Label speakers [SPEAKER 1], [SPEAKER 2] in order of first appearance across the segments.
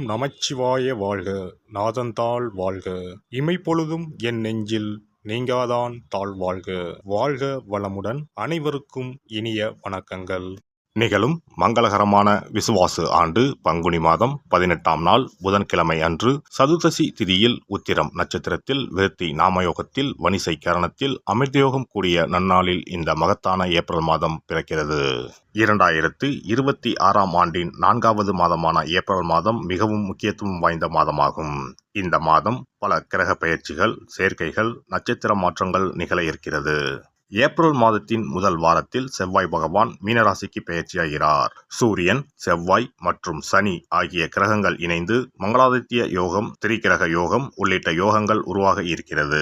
[SPEAKER 1] நமச்சிவாய வாழ்க. நாதன்தாள் வாழ்க. இமைப்பொழுதும் என் நெஞ்சில் நீங்காதான் தாழ்வாழ்க. வாழ்க வளமுடன். அனைவருக்கும் இனிய வணக்கங்கள். நிகழும் மங்களகரமான விசுவாசு ஆண்டு பங்குனி மாதம் 18ஆம் நாள் புதன்கிழமை அன்று சதுர்தசி திதியில் உத்திரம் நட்சத்திரத்தில் விருத்தி நாமயோகத்தில் வணிசை கரணத்தில் அமிர்தயோகம் கூடிய நன்னாளில் இந்த மகத்தான ஏப்ரல் மாதம் பிறக்கிறது. 2026ஆம் ஆண்டின் 4வது மாதமான ஏப்ரல் மாதம் மிகவும் முக்கியத்துவம் வாய்ந்த மாதமாகும். இந்த மாதம் பல கிரக பெயர்ச்சிகள், சேர்க்கைகள், நட்சத்திர மாற்றங்கள் நிகழ இருக்கிறது. ஏப்ரல் மாதத்தின் முதல் வாரத்தில் செவ்வாய் பகவான் மீனராசிக்கு பெயர்ச்சியாகிறார். சூரியன், செவ்வாய் மற்றும் சனி ஆகிய கிரகங்கள் இணைந்து மங்களாதித்ய யோகம், திரிகிரக யோகம் உள்ளிட்ட யோகங்கள் உருவாக இருக்கிறது.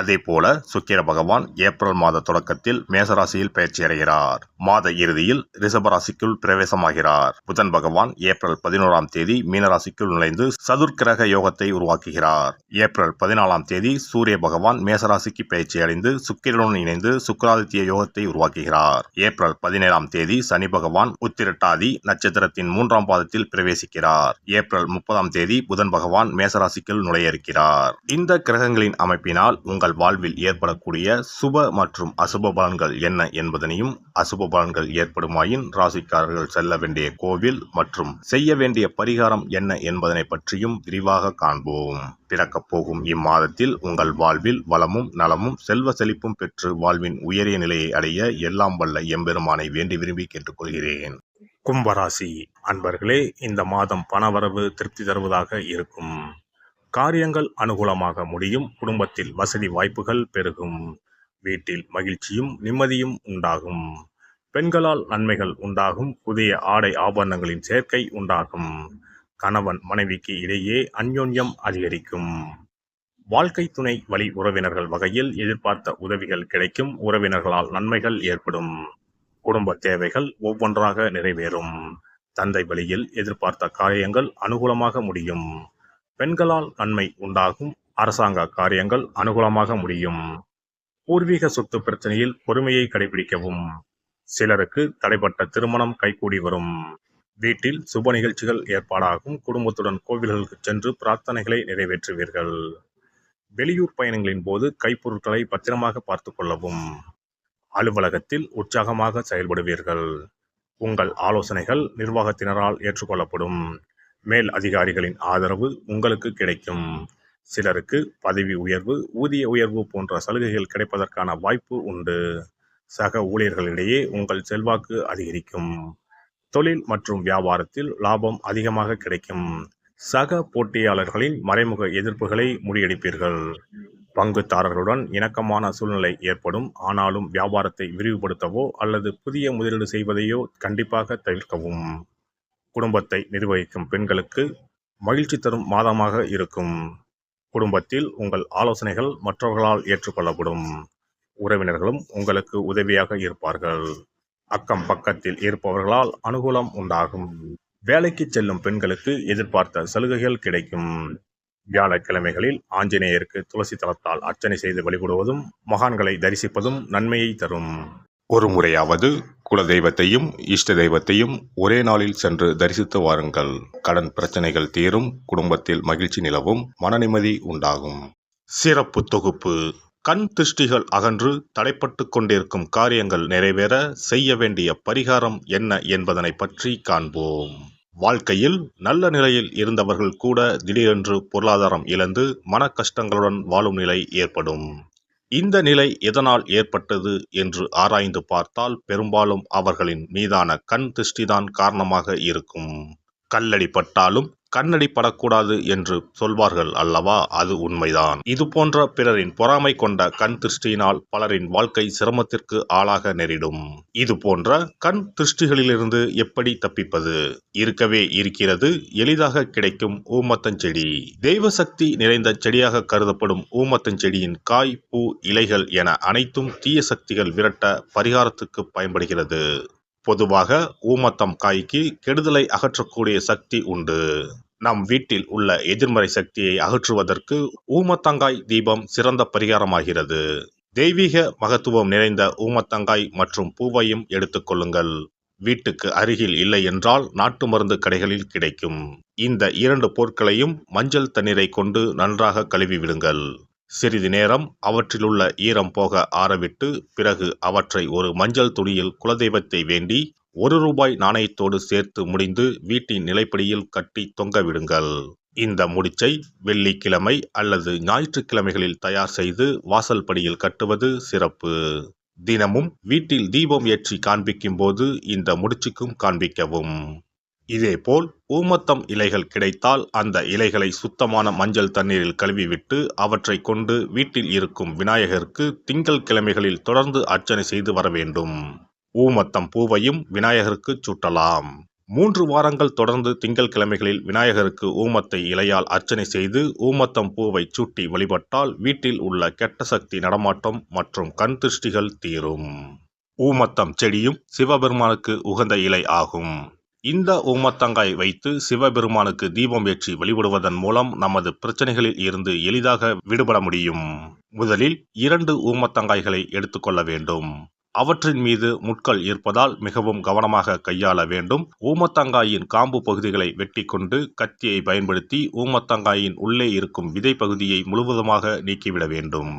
[SPEAKER 1] அதே போல சுக்கிர பகவான் ஏப்ரல் மாத தொடக்கத்தில் மேசராசியில் பெயர்ச்சியடைகிறார். மாத இறுதியில் ரிஷபராசிக்குள் பிரவேசமாகிறார். புதன் பகவான் ஏப்ரல் 11ஆம் தேதி மீனராசிக்குள் நுழைந்து சதுர்கிரக யோகத்தை உருவாக்குகிறார். ஏப்ரல் 14ஆம் தேதி சூரிய பகவான் மேசராசிக்கு பெயர்ச்சியடைந்து சுக்கிரனுடன் இணைந்து சுக்கிராதித்ய யோகத்தை உருவாக்குகிறார். ஏப்ரல் 17ஆம் தேதி சனி பகவான் உத்திரட்டாதி நட்சத்திரத்தின் 3ஆம் பாதத்தில் பிரவேசிக்கிறார். ஏப்ரல் 30ஆம் தேதி புதன் பகவான் மேசராசிக்குள் நுழைய இருக்கிறார். இந்த கிரகங்களின் அமைப்பினால் உங்கள் வாழ்வில் ஏற்படக்கூடிய சுப மற்றும் அசுப பலன்கள் என்ன என்பதனையும், அசுப பலன்கள் ஏற்படுமாயின் ராசிக்காரர்கள் செல்ல வேண்டிய கோவில் மற்றும் செய்ய வேண்டிய பரிகாரம் என்ன என்பதனை பற்றியும் விரிவாக காண்போம். பிறக்கப் போகும் இம்மாதத்தில் உங்கள் வாழ்வில் வளமும் நலமும் செல்வ செழிப்பும் பெற்று வாழ்வின் உயரிய நிலையை அடைய எல்லாம் வல்ல எம்பெருமானை வேண்டி விரும்பி கேட்டுக்கொள்கிறேன். கும்பராசி அன்பர்களே, இந்த மாதம் பணவரவு திருப்தி தருவதாக இருக்கும். காரியங்கள் அனுகூலமாக முடியும். குடும்பத்தில் வசதி வாய்ப்புகள் பெருகும். வீட்டில் மகிழ்ச்சியும் நிம்மதியும் உண்டாகும். பெண்களால் நன்மைகள் உண்டாகும். புதிய ஆடை ஆபரணங்களின் சேர்க்கை உண்டாகும். கணவன் மனைவிக்கு இடையே அந்யோன்யம் அதிகரிக்கும். வாழ்க்கை துணை வழி உறவினர்கள் வகையில் எதிர்பார்த்த உதவிகள் கிடைக்கும். உறவினர்களால் நன்மைகள் ஏற்படும். குடும்ப தேவைகள் ஒவ்வொன்றாக நிறைவேறும். தந்தை வழியில் எதிர்பார்த்த காரியங்கள் அனுகூலமாக முடியும். பெண்களால் நன்மை உண்டாகும். அரசாங்க காரியங்கள் அனுகூலமாக முடியும். பூர்வீக சொத்து பிரச்சனையில் பொறுமையை கடைபிடிக்கவும். சிலருக்கு தடைப்பட்ட திருமணம் கைகூடி வரும். வீட்டில் சுப நிகழ்ச்சிகள் ஏற்பாடாகும். குடும்பத்துடன் கோவில்களுக்கு சென்று பிரார்த்தனைகளை நிறைவேற்றுவீர்கள். வெளியூர் பயணங்களின் போது கைப்பொருட்களை பத்திரமாக பார்த்து கொள்ளவும். அலுவலகத்தில் உற்சாகமாக செயல்படுவீர்கள். உங்கள் ஆலோசனைகள் நிர்வாகத்தினரால் ஏற்றுக்கொள்ளப்படும். மேல் அதிகாரிகளின் ஆதரவு உங்களுக்கு கிடைக்கும். சிலருக்கு பதவி உயர்வு, ஊதிய உயர்வு போன்ற சலுகைகள் கிடைப்பதற்கான வாய்ப்பு உண்டு. சக ஊழியர்களிடையே உங்கள் செல்வாக்கு அதிகரிக்கும். தொழில் மற்றும் வியாபாரத்தில் லாபம் அதிகமாக கிடைக்கும். சக போட்டியாளர்களின் மறைமுக எதிர்ப்புகளை முறியடிப்பீர்கள். பங்குதாரர்களுடன் இணக்கமான சூழ்நிலை ஏற்படும். ஆனாலும் வியாபாரத்தை விரிவுபடுத்தவோ அல்லது புதிய முதலீடு செய்வதையோ கண்டிப்பாக தவிர்க்கவும். குடும்பத்தை நிர்வகிக்கும் பெண்களுக்கு மகிழ்ச்சி தரும் மாதமாக இருக்கும். குடும்பத்தில் உங்கள் ஆலோசனைகள் மற்றவர்களால் ஏற்றுக்கொள்ளப்படும். உறவினர்களும் உங்களுக்கு உதவியாக இருப்பார்கள். அக்கம் பக்கத்தில் இருப்பவர்களால் அனுகூலம் உண்டாகும். வேலைக்கு செல்லும் பெண்களுக்கு எதிர்பார்த்த சலுகைகள் கிடைக்கும். வியாழக்கிழமைகளில் ஆஞ்சநேயருக்கு துளசி தளத்தால் அர்ச்சனை செய்து வழிபடுவதும் மகான்களை தரிசிப்பதும் நன்மையை தரும். ஒரு முறையாவது குலதெய்வத்தையும் இஷ்ட தெய்வத்தையும் ஒரே நாளில் சென்று தரிசித்து வாருங்கள். கடன் பிரச்சனைகள் தீரும். குடும்பத்தில் மகிழ்ச்சி நிலவும். மன நிம்மதி உண்டாகும். சிறப்பு தொகுப்பு. கண் திருஷ்டிகள் அகன்று தடைப்பட்டு கொண்டிருக்கும் காரியங்கள் நிறைவேற செய்ய வேண்டிய பரிகாரம் என்ன என்பதனை பற்றி காண்போம். வாழ்க்கையில் நல்ல நிலையில் இருந்தவர்கள் கூட திடீரென்று பொருளாதாரம் இழந்து மன கஷ்டங்களுடன் வாழும் நிலை ஏற்படும். இந்த நிலை எதனால் ஏற்பட்டது என்று ஆராய்ந்து பார்த்தால் பெரும்பாலும் அவர்களின் மீதான கண் திருஷ்டிதான் காரணமாக இருக்கும். கல்லடி பட்டாலும் கண்ணடி படக்கூடாது என்று சொல்வார்கள் அல்லவா, அது உண்மைதான். இது போன்ற பிறரின் பொறாமை கொண்ட கண் திருஷ்டியினால் பலரின் வாழ்க்கை சிரமத்திற்கு ஆளாக நேரிடும். இது போன்ற கண் திருஷ்டிகளிலிருந்து எப்படி தப்பிப்பது? இருக்கவே இருக்கிறது எளிதாக கிடைக்கும் ஊமத்தஞ்செடி. தெய்வ சக்தி நிறைந்த செடியாக கருதப்படும் ஊமத்தஞ்செடியின் காய், பூ, இலைகள் என அனைத்தும் தீய சக்திகள் விரட்ட பரிகாரத்துக்கு பயன்படுகிறது. பொதுவாக ஊமத்தம் காய்க்கு கெடுதலை அகற்றக்கூடிய சக்தி உண்டு. நம் வீட்டில் உள்ள எதிர்மறை சக்தியை அகற்றுவதற்கு ஊமத்தங்காய் தீபம் சிறந்த பரிகாரமாகிறது. தெய்வீக மகத்துவம் நிறைந்த ஊமத்தங்காய் மற்றும் பூவையும் எடுத்துக்கொள்ளுங்கள். வீட்டுக்கு அருகில் இல்லை என்றால் நாட்டு மருந்து கடைகளில் கிடைக்கும். இந்த 2 பொருட்களையும் மஞ்சள் தண்ணீரை கொண்டு நன்றாக கழுவி விடுங்கள். சிறிது நேரம் அவற்றிலுள்ள ஈரம் போக ஆறவிட்டு பிறகு அவற்றை ஒரு மஞ்சள் துணியில் குலதெய்வத்தை வேண்டி ₹1 நாணயத்தோடு சேர்த்து முடிந்து வீட்டின் நிலைப்படியில் கட்டி தொங்க விடுங்கள். இந்த முடிச்சை வெள்ளிக்கிழமை அல்லது ஞாயிற்றுக்கிழமைகளில் தயார் செய்து வாசல் படியில் கட்டுவது சிறப்பு. தினமும் வீட்டில் தீபம் ஏற்றி காண்பிக்கும் போது இந்த முடிச்சுக்கும் காண்பிக்கவும். இதேபோல் ஊமத்தம் இலைகள் கிடைத்தால் அந்த இலைகளை சுத்தமான மஞ்சள் தண்ணீரில் கழுவிவிட்டு அவற்றை கொண்டு வீட்டில் இருக்கும் விநாயகருக்கு திங்கள் கிழமைகளில் தொடர்ந்து அர்ச்சனை செய்து வர வேண்டும். ஊமத்தம் பூவையும் விநாயகருக்கு சூட்டலாம். 3 வாரங்கள் தொடர்ந்து திங்கள் கிழமைகளில் விநாயகருக்கு ஊமத்தை இலையால் அர்ச்சனை செய்து ஊமத்தம் பூவை சூட்டி வழிபட்டால் வீட்டில் உள்ள கெட்ட சக்தி நடமாட்டம் மற்றும் கண் திருஷ்டிகள் தீரும். ஊமத்தம் செடியும் சிவபெருமானுக்கு உகந்த இலை ஆகும். இந்த ஊமத்தங்காய் வைத்து சிவபெருமானுக்கு தீபம் ஏற்றி வழிபடுவதன் மூலம் நமது பிரச்சனைகளில் இருந்து எளிதாக விடுபட முடியும். முதலில் 2 ஊமத்தங்காய்களை எடுத்துக்கொள்ள வேண்டும். அவற்றின் மீது முட்கள் இருப்பதால் மிகவும் கவனமாக கையாள வேண்டும். ஊமத்தங்காயின் காம்பு பகுதிகளை வெட்டி கொண்டு கத்தியை பயன்படுத்தி ஊமத்தங்காயின் உள்ளே இருக்கும் விதை பகுதியை முழுவதுமாக நீக்கிவிட வேண்டும்.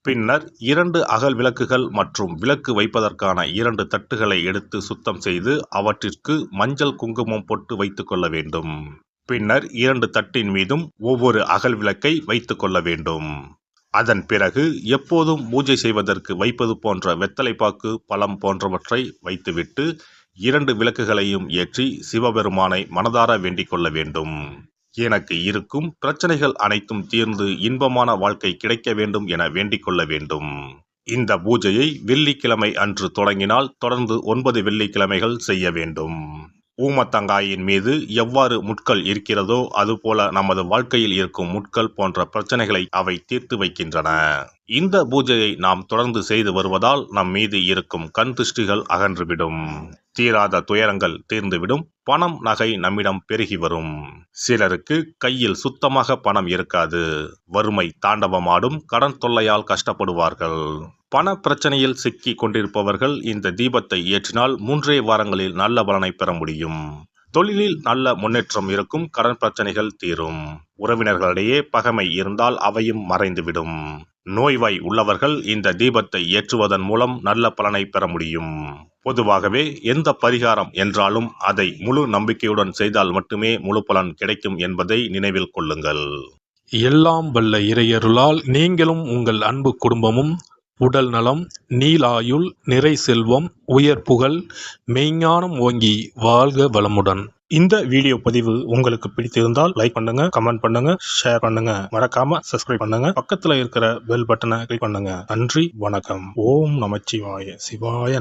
[SPEAKER 1] பின்னர் 2 அகல் விளக்குகள் மற்றும் விளக்கு வைப்பதற்கான 2 தட்டுகளை எடுத்து சுத்தம் செய்து அவற்றிற்கு மஞ்சள் குங்குமம் போட்டு வைத்துக் கொள்ள வேண்டும். பின்னர் 2 தட்டின் மீதும் ஒவ்வொரு அகல் விளக்கை வைத்துக் கொள்ள வேண்டும். அதன் பிறகு எப்போதும் பூஜை செய்வதற்கு வைப்பது போன்ற வெத்தலைப்பாக்கு, பழம் போன்றவற்றை வைத்துவிட்டு 2 விளக்குகளையும் ஏற்றி சிவபெருமானை மனதார வேண்டிக் கொள்ள வேண்டும். எனக்கு இருக்கும் பிரச்சனைகள் அனைத்தும் தீர்ந்து இன்பமான வாழ்க்கை கிடைக்க வேண்டும் என வேண்டிக் கொள்ள வேண்டும். இந்த பூஜையை வெள்ளிக்கிழமை அன்று தொடங்கினால் தொடர்ந்து 9 வெள்ளிக்கிழமைகள் செய்ய வேண்டும். ஊமத்தங்காயின் மீது எவ்வாறு முட்கள் இருக்கிறதோ அதுபோல நமது வாழ்க்கையில் இருக்கும் முட்கள் போன்ற பிரச்சனைகளை அவை தீர்த்து வைக்கின்றன. இந்த பூஜையை நாம் தொடர்ந்து செய்து வருவதால் நம் மீது இருக்கும் கண் திருஷ்டிகள் அகன்றுவிடும். தீராத துயரங்கள் தீர்ந்துவிடும். பணம், நகை நம்மிடம் பெருகி வரும். சிலருக்கு கையில் சுத்தமாக பணம் இருக்காது. வறுமை தாண்டவமாடும். கடன் தொல்லையால் கஷ்டப்படுவார்கள். பண பிரச்சனையில் சிக்கி கொண்டிருப்பவர்கள் இந்த தீபத்தை ஏற்றினால் 3 வாரங்களில் நல்ல பலனை பெற முடியும். தொழிலில் நல்ல முன்னேற்றம் இருக்கும். கடன் பிரச்சனைகள் தீரும். உறவினர்களிடையே பகைமை இருந்தால் அவையும் மறைந்துவிடும். நோய்வாய் உள்ளவர்கள் இந்த தீபத்தை ஏற்றுவதன் மூலம் நல்ல பலனை பெற முடியும். பொதுவாகவே எந்த பரிகாரம் என்றாலும் அதை முழு நம்பிக்கையுடன் செய்தால் மட்டுமே முழு பலன் கிடைக்கும் என்பதை நினைவில் கொள்ளுங்கள்.
[SPEAKER 2] எல்லாம் வல்ல இறையருளால் நீங்களும் உங்கள் அன்பு குடும்பமும் உடல் நலம், நீலாயுள், நிறை செல்வம், உயர் புகழ், மெய்ஞானம் ஓங்கி வாழ்க வளமுடன்.
[SPEAKER 3] இந்த வீடியோ பதிவு உங்களுக்கு பிடித்திருந்தால் லைக் பண்ணுங்க, கமெண்ட் பண்ணுங்க, ஷேர் பண்ணுங்க. மறக்காம சப்ஸ்கிரைப் பண்ணுங்க. பக்கத்துல இருக்கிற பெல் பட்டனை கிளிக் பண்ணுங்க. நன்றி, வணக்கம். ஓம் நமச்சிவாய. சிவாய